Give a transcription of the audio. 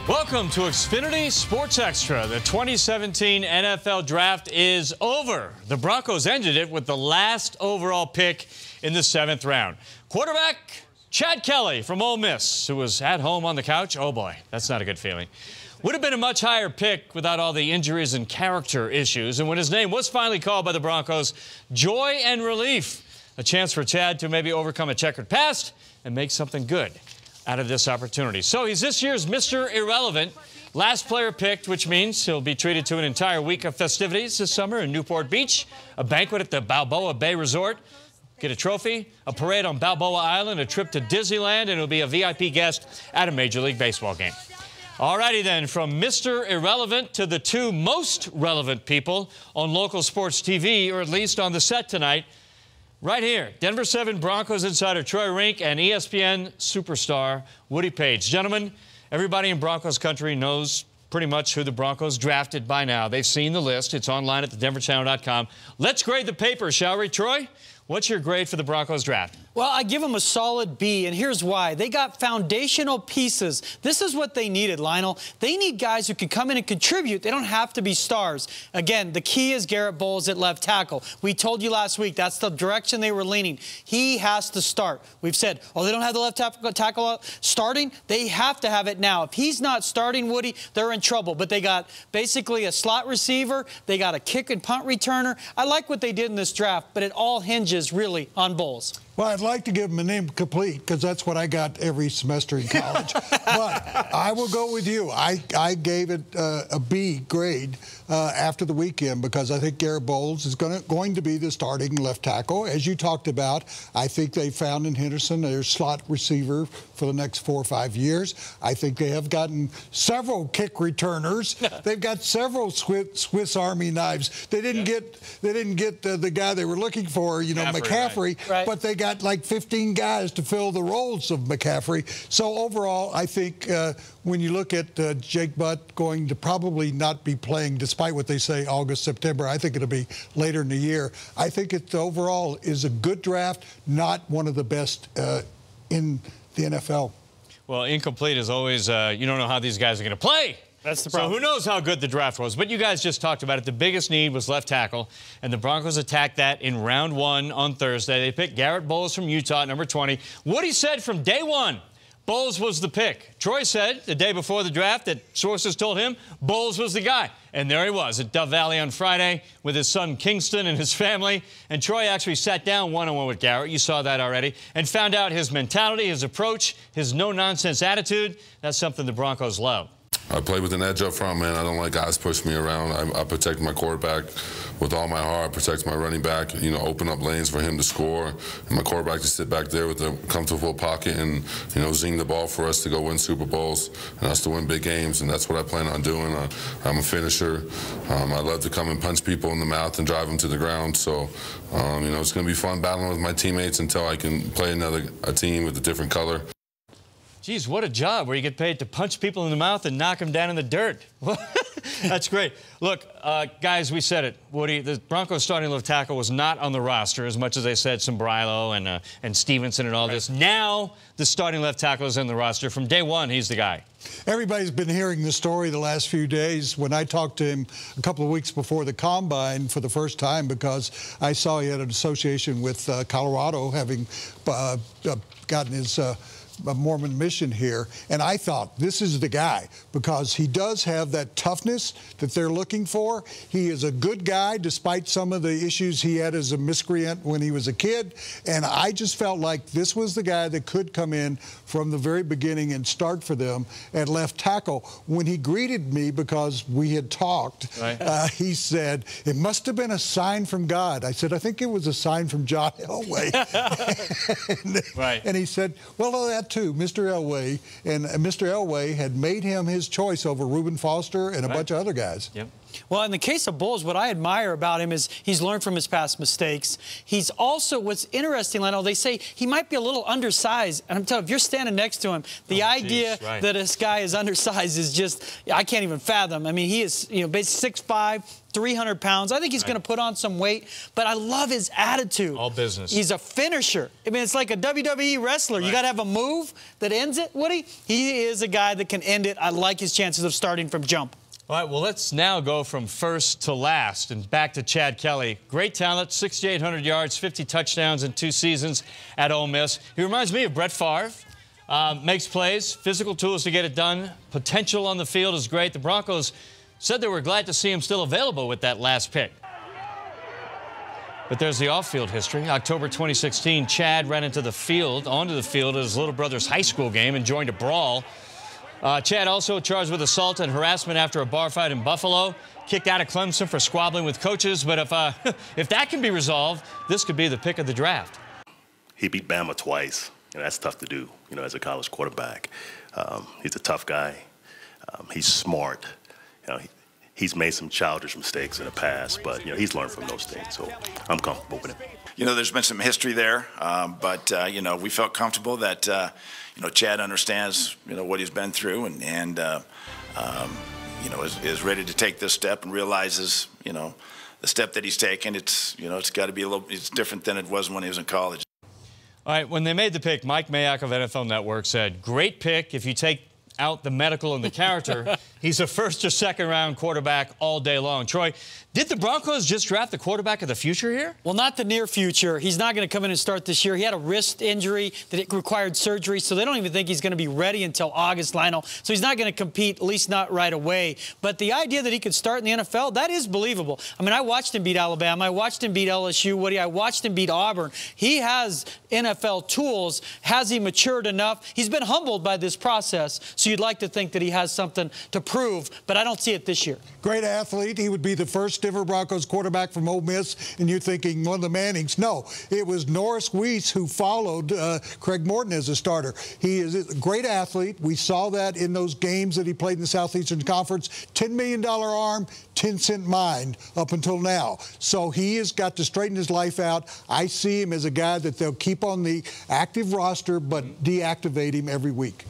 Welcome to Xfinity Sports Extra. The 2017 NFL Draft is over. The Broncos ended it with the last overall pick in the 7th round. Quarterback Chad Kelly from Ole Miss, who was at home on the couch. Oh, boy, that's not a good feeling. Would have been a much higher pick without all the injuries and character issues. And when his name was finally called by the Broncos, joy and relief. A chance for Chad to maybe overcome a checkered past and make something good out of this opportunity. So he's this year's Mr. Irrelevant. Last player picked, which means he'll be treated to an entire week of festivities this summer in Newport Beach, a banquet at the Balboa Bay Resort, get a trophy, a parade on Balboa Island, a trip to Disneyland, and he'll be a VIP guest at a Major League Baseball game. All righty then, from Mr. Irrelevant to the two most relevant people on local sports TV, or at least on the set tonight. Right here, Denver 7 Broncos insider Troy Renck and ESPN superstar Woody Paige. Gentlemen, everybody in Broncos country knows pretty much who the Broncos drafted by now. They've seen the list. It's online at thedenverchannel.com. Let's grade the paper, shall we, Troy? What's your grade for the Broncos draft? Well, I give them a solid B, and here's why. They got foundational pieces. This is what they needed, Lionel. They need guys who can come in and contribute. They don't have to be stars. Again, the key is Garrett Bowles at left tackle. We told you last week that's the direction they were leaning. He has to start. We've said, oh, they don't have the left tackle starting. They have to have it now. If he's not starting, Woody, they're in trouble. But they got basically a slot receiver. They got a kick and punt returner. I like what they did in this draft, but it all hinges really on Bowles. Well, I'd like to give him an incomplete because that's what I got every semester in college. But I will go with you. I gave it a B grade after the weekend because I think Garrett Bowles is going to be the starting left tackle. As you talked about, I think they found in Henderson their slot receiver for the next 4 or 5 years. I think they have gotten several kick returners. They've got several Swiss Army knives. They didn't get the guy they were looking for, you know, McCaffrey, right. But they got like 15 guys to fill the roles of McCaffrey. So overall, I think when you look at Jake Butt going to probably not be playing, despite what they say August, September, I think it'll be later in the year. I think it overall is a good draft, not one of the best in the NFL. Well, incomplete is always, you don't know how these guys are going to play. That's the problem. So who knows how good the draft was. But you guys just talked about it. The biggest need was left tackle, and the Broncos attacked that in round 1 on Thursday. They picked Garrett Bowles from Utah, number 20. Woody said from day one, Bowles was the pick. Troy said the day before the draft that sources told him Bowles was the guy. And there he was at Dove Valley on Friday with his son Kingston and his family. And Troy actually sat down one-on-one with Garrett. You saw that already. And found out his mentality, his approach, his no-nonsense attitude. That's something the Broncos love. I play with an edge up front, man. I don't like guys push me around. I protect my quarterback with all my heart. I protect my running back, you know, open up lanes for him to score. And my quarterback to sit back there with a comfortable pocket and, you know, zing the ball for us to go win Super Bowls and us to win big games. And that's what I plan on doing. I'm a finisher. I love to come and punch people in the mouth and drive them to the ground. So, you know, it's going to be fun battling with my teammates until I can play a team with a different color. Geez, what a job where you get paid to punch people in the mouth and knock them down in the dirt. That's great. Look, guys, we said it. Woody, the Broncos starting left tackle was not on the roster as much as they said Sombrilo and Stevenson and all this. Now the starting left tackle is in the roster. From day one, he's the guy. Everybody's been hearing the story the last few days. When I talked to him a couple of weeks before the Combine for the first time, because I saw he had an association with Colorado, having gotten his a Mormon mission here, and I thought this is the guy because he does have that toughness that they're looking for. He is a good guy despite some of the issues he had as a miscreant when he was a kid, and I just felt like this was the guy that could come in from the very beginning and start for them at left tackle. When he greeted me, because we had talked, right. He said, "It must have been a sign from God." I said, "I think it was a sign from John Elway." Right. And he said, "Well, that too, Mr. Elway." And Mr. Elway had made him his choice over Reuben Foster and a bunch of other guys. Yep. Well, in the case of Bowles, what I admire about him is he's learned from his past mistakes. He's also, what's interesting, Lionel, they say he might be a little undersized. And I'm telling you, if you're standing next to him, the idea that this guy is undersized is just, I can't even fathom. I mean, he is, basically 6'5", 300 pounds. I think he's going to put on some weight, but I love his attitude. All business. He's a finisher. I mean, it's like a WWE wrestler. You got to have a move that ends it, Woody. He is a guy that can end it. I like his chances of starting from jump. All right, well, let's now go from first to last and back to Chad Kelly. Great talent, 6,800 yards, 50 touchdowns in 2 seasons at Ole Miss. He reminds me of Brett Favre. Makes plays, physical tools to get it done. Potential on the field is great. The Broncos said they were glad to see him still available with that last pick. But there's the off-field history. October 2016, Chad ran onto the field at his little brother's high school game and joined a brawl. Chad also charged with assault and harassment after a bar fight in Buffalo. Kicked out of Clemson for squabbling with coaches. But if that can be resolved, this could be the pick of the draft. He beat Bama twice. That's tough to do, as a college quarterback. He's a tough guy. He's smart. He's made some childish mistakes in the past, but he's learned from those things. So I'm comfortable with him. There's been some history there, but we felt comfortable that Chad understands what he's been through and is ready to take this step and realizes the step that he's taken. It's got to be it's different than it was when he was in college. All right, when they made the pick, Mike Mayock of NFL Network said, "Great pick if you take out the medical and the character. He's a first or second round quarterback all day long." Troy, did the Broncos just draft the quarterback of the future here? Well, not the near future. He's not going to come in and start this year. He had a wrist injury that it required surgery, so they don't even think he's going to be ready until August, Lionel. So he's not going to compete, at least not right away. But the idea that he could start in the NFL, that is believable. I mean, I watched him beat Alabama. I watched him beat LSU. Woody, I watched him beat Auburn. He has NFL tools. Has he matured enough? He's been humbled by this process, so you'd like to think that he has something to prove, but I don't see it this year. Great athlete. He would be the first Denver Broncos quarterback from Ole Miss, and you're thinking one of the Mannings. No, it was Norris Weiss who followed Craig Morton as a starter. He is a great athlete. We saw that in those games that he played in the Southeastern Conference. $10 million arm, 10-cent mind up until now. So he has got to straighten his life out. I see him as a guy that they'll keep on the active roster but deactivate him every week.